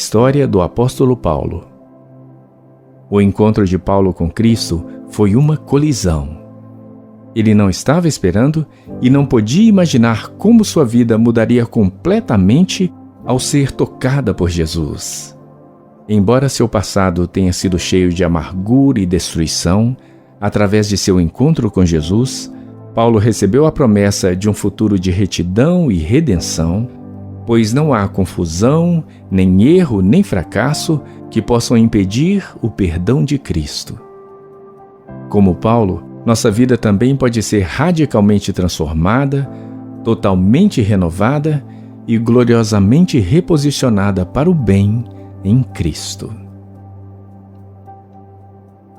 História do apóstolo Paulo. O encontro de Paulo com Cristo foi uma colisão. Ele não estava esperando e não podia imaginar como sua vida mudaria completamente ao ser tocada por Jesus. Embora seu passado tenha sido cheio de amargura e destruição, através de seu encontro com Jesus, Paulo recebeu a promessa de um futuro de retidão e redenção, pois não há confusão, nem erro, nem fracasso que possam impedir o perdão de Cristo. Como Paulo, nossa vida também pode ser radicalmente transformada, totalmente renovada e gloriosamente reposicionada para o bem em Cristo.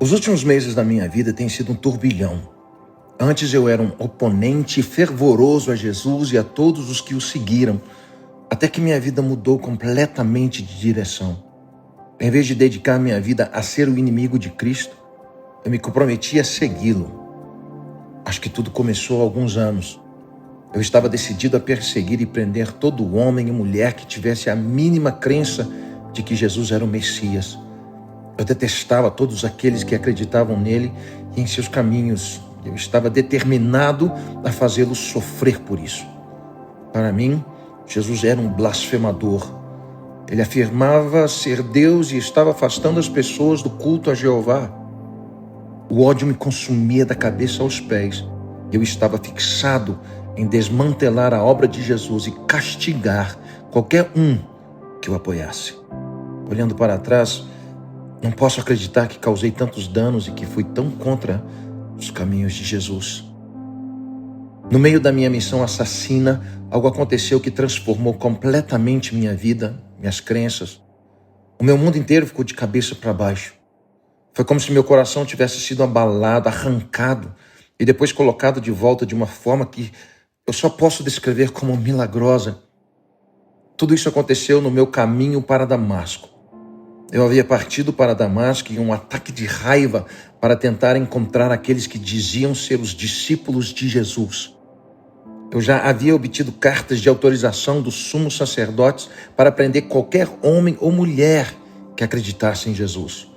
Os últimos meses da minha vida têm sido um turbilhão. Antes eu era um oponente fervoroso a Jesus e a todos os que o seguiram, até que minha vida mudou completamente de direção. Em vez de dedicar minha vida a ser o inimigo de Cristo, eu me comprometi a segui-lo. Acho que tudo começou há alguns anos. Eu estava decidido a perseguir e prender todo homem e mulher que tivesse a mínima crença de que Jesus era o Messias. Eu detestava todos aqueles que acreditavam nele e em seus caminhos. Eu estava determinado a fazê-los sofrer por isso. Para mim, Jesus era um blasfemador. Ele afirmava ser Deus e estava afastando as pessoas do culto a Jeová. O ódio me consumia da cabeça aos pés. Eu estava fixado em desmantelar a obra de Jesus e castigar qualquer um que o apoiasse. Olhando para trás, não posso acreditar que causei tantos danos e que fui tão contra os caminhos de Jesus. No meio da minha missão assassina, algo aconteceu que transformou completamente minha vida, minhas crenças. O meu mundo inteiro ficou de cabeça para baixo. Foi como se meu coração tivesse sido abalado, arrancado e depois colocado de volta de uma forma que eu só posso descrever como milagrosa. Tudo isso aconteceu no meu caminho para Damasco. Eu havia partido para Damasco em um ataque de raiva para tentar encontrar aqueles que diziam ser os discípulos de Jesus. Eu já havia obtido cartas de autorização dos sumos sacerdotes para prender qualquer homem ou mulher que acreditasse em Jesus.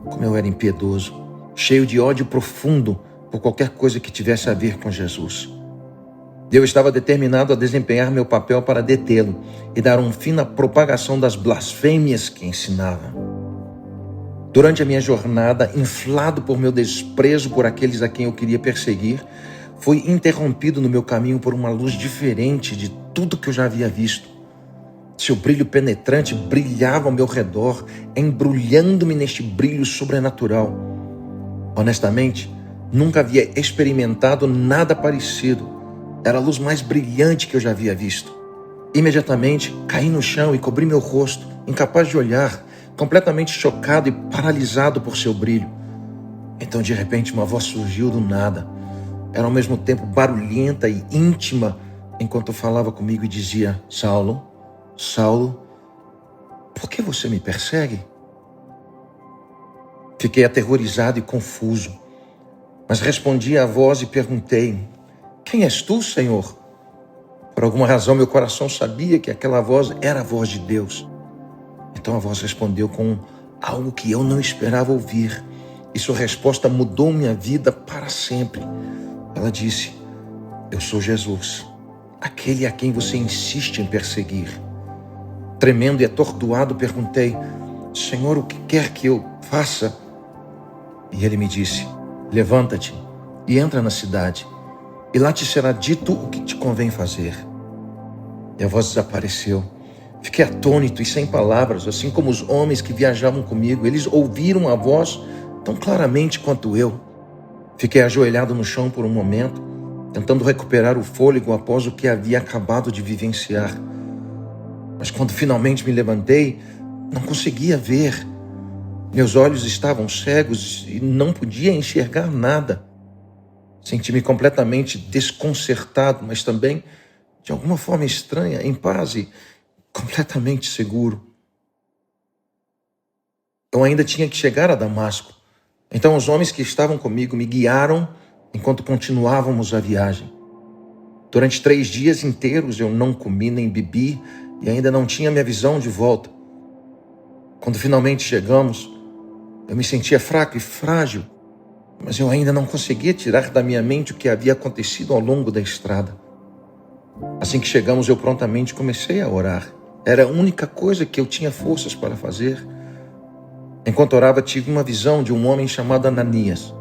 Como eu era impiedoso, cheio de ódio profundo por qualquer coisa que tivesse a ver com Jesus. Eu estava determinado a desempenhar meu papel para detê-lo e dar um fim na propagação das blasfêmias que ensinava. Durante a minha jornada, inflado por meu desprezo por aqueles a quem eu queria perseguir, fui interrompido no meu caminho por uma luz diferente de tudo que eu já havia visto. Seu brilho penetrante brilhava ao meu redor, embrulhando-me neste brilho sobrenatural. Honestamente, nunca havia experimentado nada parecido. Era a luz mais brilhante que eu já havia visto. Imediatamente, caí no chão e cobri meu rosto, incapaz de olhar, completamente chocado e paralisado por seu brilho. Então, de repente, uma voz surgiu do nada. Era ao mesmo tempo barulhenta e íntima, enquanto falava comigo e dizia: Saulo, Saulo, por que você me persegue? Fiquei aterrorizado e confuso, mas respondi à voz e perguntei: Quem és tu, Senhor? Por alguma razão, meu coração sabia que aquela voz era a voz de Deus. Então a voz respondeu com algo que eu não esperava ouvir, e sua resposta mudou minha vida para sempre. Ela disse: Eu sou Jesus, aquele a quem você insiste em perseguir. Tremendo e atordoado, perguntei: Senhor, o que quer que eu faça? E ele me disse: Levanta-te e entra na cidade, e lá te será dito o que te convém fazer. E a voz desapareceu. Fiquei atônito e sem palavras, assim como os homens que viajavam comigo. Eles ouviram a voz tão claramente quanto eu. Fiquei ajoelhado no chão por um momento, tentando recuperar o fôlego após o que havia acabado de vivenciar. Mas quando finalmente me levantei, não conseguia ver. Meus olhos estavam cegos e não podia enxergar nada. Senti-me completamente desconcertado, mas também, de alguma forma estranha, em paz e completamente seguro. Eu ainda tinha que chegar a Damasco. Então os homens que estavam comigo me guiaram enquanto continuávamos a viagem. Durante 3 dias inteiros eu não comi nem bebi e ainda não tinha minha visão de volta. Quando finalmente chegamos, eu me sentia fraco e frágil, mas eu ainda não conseguia tirar da minha mente o que havia acontecido ao longo da estrada. Assim que chegamos, eu prontamente comecei a orar. Era a única coisa que eu tinha forças para fazer. Enquanto orava, tive uma visão de um homem chamado Ananias.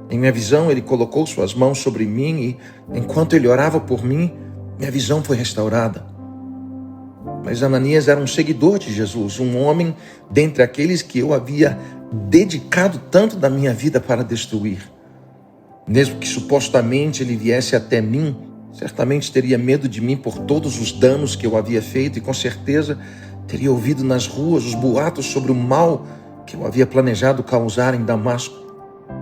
Em minha visão, ele colocou suas mãos sobre mim e, enquanto ele orava por mim, minha visão foi restaurada. Mas Ananias era um seguidor de Jesus, um homem dentre aqueles que eu havia dedicado tanto da minha vida para destruir. Mesmo que supostamente ele viesse até mim, certamente teria medo de mim por todos os danos que eu havia feito e com certeza teria ouvido nas ruas os boatos sobre o mal que eu havia planejado causar em Damasco.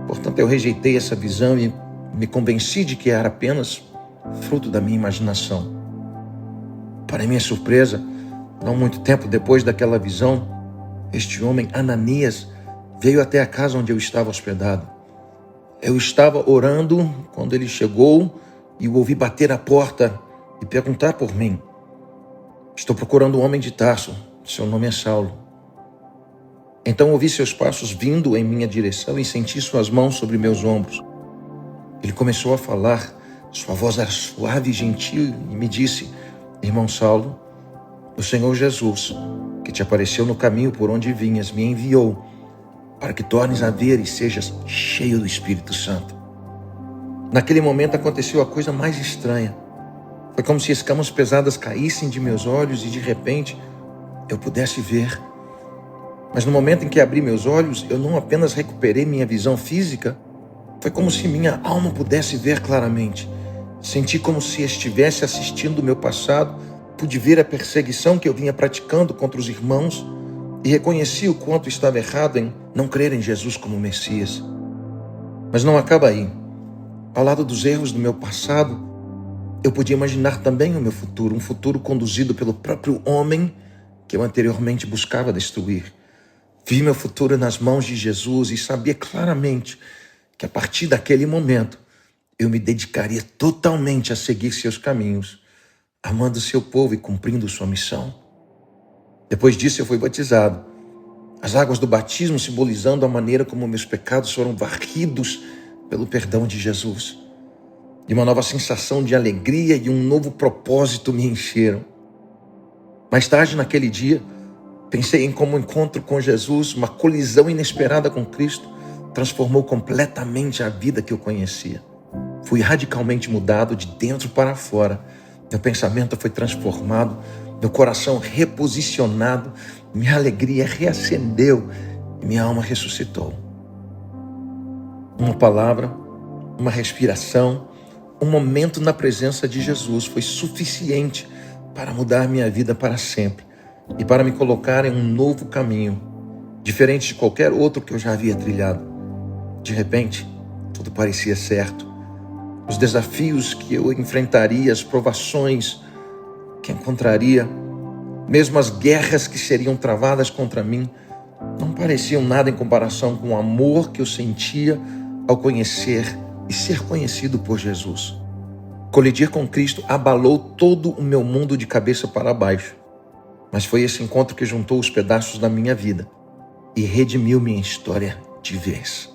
Portanto, eu rejeitei essa visão e me convenci de que era apenas fruto da minha imaginação. Para minha surpresa, não muito tempo depois daquela visão, este homem, Ananias, veio até a casa onde eu estava hospedado. Eu estava orando quando ele chegou e o ouvi bater à porta e perguntar por mim. Estou procurando um homem de Tarso, seu nome é Saulo. Então ouvi seus passos vindo em minha direção e senti suas mãos sobre meus ombros. Ele começou a falar, sua voz era suave e gentil e me disse: irmão Saulo, o Senhor Jesus, que te apareceu no caminho por onde vinhas, me enviou para que tornes a ver e sejas cheio do Espírito Santo. Naquele momento aconteceu a coisa mais estranha. Foi como se escamas pesadas caíssem de meus olhos e de repente eu pudesse ver. Mas no momento em que abri meus olhos, eu não apenas recuperei minha visão física, foi como se minha alma pudesse ver claramente. Senti como se estivesse assistindo o meu passado, pude ver a perseguição que eu vinha praticando contra os irmãos e reconheci o quanto estava errado em não crer em Jesus como Messias. Mas não acaba aí. Ao lado dos erros do meu passado, eu podia imaginar também o meu futuro, um futuro conduzido pelo próprio homem que eu anteriormente buscava destruir. Vi meu futuro nas mãos de Jesus e sabia claramente que a partir daquele momento eu me dedicaria totalmente a seguir seus caminhos, amando seu povo e cumprindo sua missão. Depois disso eu fui batizado. As águas do batismo simbolizando a maneira como meus pecados foram varridos pelo perdão de Jesus. E uma nova sensação de alegria e um novo propósito me encheram. Mais tarde, naquele dia, pensei em como o encontro com Jesus, uma colisão inesperada com Cristo, transformou completamente a vida que eu conhecia. Fui radicalmente mudado de dentro para fora. Meu pensamento foi transformado, meu coração reposicionado, minha alegria reacendeu e minha alma ressuscitou. Uma palavra, uma respiração, um momento na presença de Jesus foi suficiente para mudar minha vida para sempre e para me colocar em um novo caminho, diferente de qualquer outro que eu já havia trilhado. De repente, tudo parecia certo. Os desafios que eu enfrentaria, as provações que encontraria, mesmo as guerras que seriam travadas contra mim, não pareciam nada em comparação com o amor que eu sentia ao conhecer e ser conhecido por Jesus. Colidir com Cristo abalou todo o meu mundo de cabeça para baixo, mas foi esse encontro que juntou os pedaços da minha vida e redimiu minha história de vez.